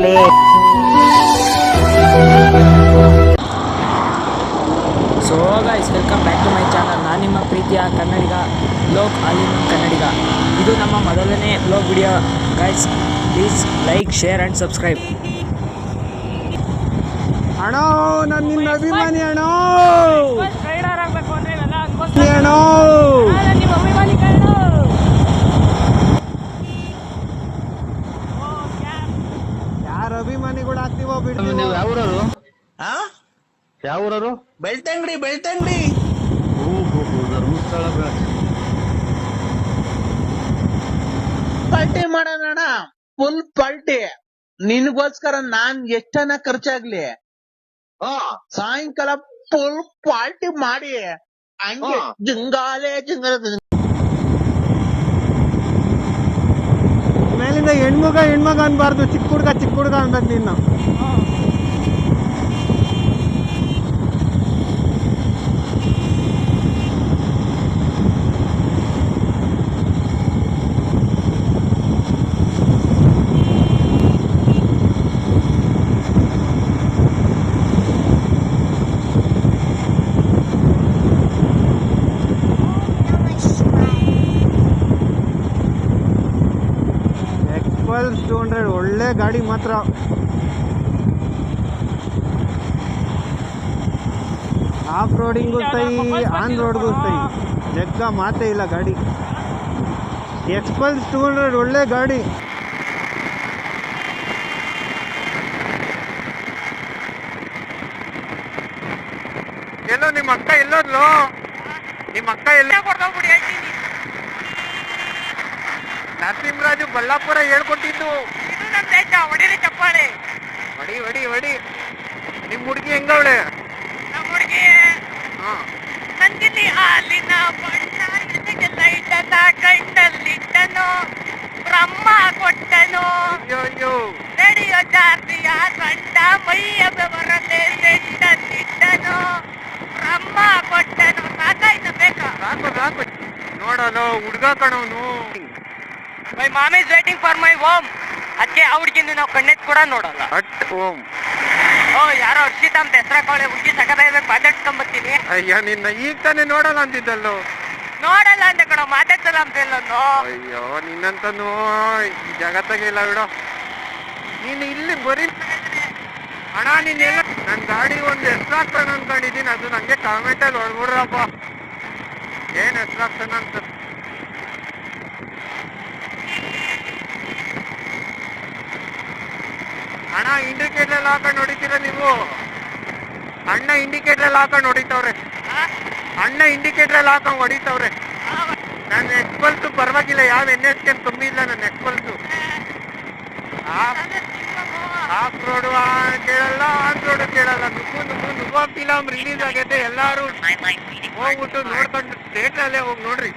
So guys, welcome back to my channel. ನಾನು ನಿಮ್ಮ ಪ್ರೀತಿಯ ಕನ್ನಡಿಗ ಬ್ಲಾಗ್ ಆಲಿನ್ ಕನ್ನಡಿಗ. ಇದು ನಮ್ಮ ಮೊದಲನೇ blog video. Guys, please like, share and subscribe. ಅಣ್ಣ, ನಾನು ನಿನ್ನ ಅಭಿಮಾನಿ ಅಣ್ಣ. ಯಾರ ಅಭಿಮಾನಿಗಳು ಆಗ್ತೀವೋ ಬಿಡ್ತೀವಿ. ನೀವು ಯಾವೂರವರು? ಯಾವೂರವರು? ಬೆಳ್ತಂಗಡಿ. ಧರ್ಮಸ್ಥಳ ಪಾರ್ಟಿ ಮಾಡೋಣ, ಫುಲ್ ಪಾರ್ಟಿ. ನಿನ್ಗೋಸ್ಕರ ನಾನ್ ಎಷ್ಟನ ಖರ್ಚಾಗ್ಲಿ, ಸಾಯಂಕಾಲ ಫುಲ್ ಪಾರ್ಟಿ ಮಾಡಿ ಹಂಗೆ ಜಿಂಗಾಲೆ ಮೇಲಿಂದ ಹೆಣ್ಮಗ ಅನ್ಬಾರ್ದು, ಚಿಕ್ಕ ಹುಡುಗ ಅನ್ಬೇಕು ನಿನ್ನ. XPulse 200 ಒಳ್ಳೆ ಗಾಡಿ ಮಾತ್ರ. ಆಫ್ ರೋಡಿಂಗು ಸೈ, ಆನ್ ರೋಡ್ಗೂ ಸೈ, ಜಗ್ಗ ಮಾತೇ ಇಲ್ಲ ಗಾಡಿ. XPulse 200 ಒಳ್ಳೆ ಗಾಡಿ. ಎಲ್ಲೋ ನಿಮ್ಮ ಅಕ್ಕ ಎಲ್ಲೋದ್ಲು? ನಿಮ್ಮ ಅಕ್ಕ ಎಲ್ಲ ನರಸಿಂಹರಾಜು ಬಳ್ಳಾಪುರ ಹೇಳ್ಕೊಟ್ಟಿದ್ದು. ಇದು ನಮ್ ದೇಶ. ಹೊಡಿರಿ ಚಪ್ಪಾಳೆ. ಹೊಡಿ. ನಿಮ್ ಹುಡುಗಿ ಹೆಂಗವಳೆ? ನಮ್ಮ ಹುಡುಗಿ ನಂದಿನಿ ಹಾಲಿನ ಬಣ್ಣ ಎದೆಗೆಲ್ಲ ಇಟ್ಟನ, ಕೈನಲ್ಲಿಟ್ಟನು, ಬ್ರಹ್ಮ ಕೊಟ್ಟನು. ಅಯ್ಯೋ ನಡೆಯೋ ಜಾತಿಯ ಗಂಡ ಮೈಯ ಬೆವರದೆ ಸೆಟ್ಟಲ್ಲಿಟ್ಟನು, ಬ್ರಹ್ಮ ಕೊಟ್ಟನು. ಸಾಕಾಯ್ತು ಬೇಕಾ? ಸಾಕು ನೋಡೋಣ ಹುಡ್ಗ ಕಣವನು. My mom is waiting for my home. ಅದಕ್ಕೆ ಆ ಹುಡುಗಿನ ನಾವು ಕಣ್ಣೆತ್ ಕೂಡ ನೋಡಲ್ಲ. At home. ಯಾರೋ ಹರ್ಷಿತ ಅಂತ ಹೆಸರಾಕವಳೆ ಹುಡುಗಿ, ಸಕದಾಯ್ಬೇಕು, ಮಾತಾಡ್ಸ್ಕೊಂಬತ್ತೀನಿ. ಅಯ್ಯ, ನಿನ್ನ ಈಗ ತಾನೇ ನೋಡಲ್ಲ ಅಂತಿದ್ದಲ್ಲೋ. ನೋಡಲ್ಲ ಅಂದೆ ಕಣ, ಮಾತಾಡ್ಸಲ್ಲ ಅಂತ ಹೇಳೋನು. ಅಯ್ಯೋ, ನಿನ್ನಂತನು ಈ ಜಗತ್ತಾಗೆ ಇಲ್ಲ ಬಿಡೋ. ನೀನು ಇಲ್ಲಿ ಬರೀ ಅಣ್ಣ, ನೀನೆಲ್ಲ ನನ್ನ ಗಾಡಿ ಒಂದು ಹೆಸ್ರಾಗ್ತಾನ ಅನ್ಕೊಂಡಿದ್ದೀನಿ. ಅದು ನಂಗೆ ಕಾಮೆಂಟಲ್ಲಿ ಹೊಡ್ಬಿಡ್ರಪ್ಪ, ಏನ್ ಹೆಸ್ರಾಗ್ತಾನ ಅಂತ. ಅಣ್ಣ, ಇಂಡಿಕೇಟರ್ ಹಾಕೊಂಡು ಹೊಡಿತೀರ ನೀವು? ಅಣ್ಣ ಇಂಡಿಕೇಟರ್ ಹಾಕೊಂಡು ಹೊಡಿತವ್ರೆ. ನನ್ನ ಎಕ್ಸ್ಪಲ್ಸು ಪರವಾಗಿಲ್ಲ, ಯಾವ NS ಕಮ್ಮಿ ಇಲ್ಲ ನನ್ನ ಎಕ್ಸ್ಪಲ್ಸು. ಆಫ್ ರೋಡು ಕೇಳಲ್ಲ, ಆನ್ ರೋಡು ಕೇಳಲ್ಲ. ನುಗ್ಗೋ ಫಿಲಮ್ ರಿಲೀಸ್ ಆಗೈತೆ, ಎಲ್ಲಾರು ಹೋಗ್ಬಿಟ್ಟು ನೋಡ್ಕೊಂಡು ಥಿಯೇಟ್ರಲ್ಲೇ ಹೋಗಿ ನೋಡ್ರಿ.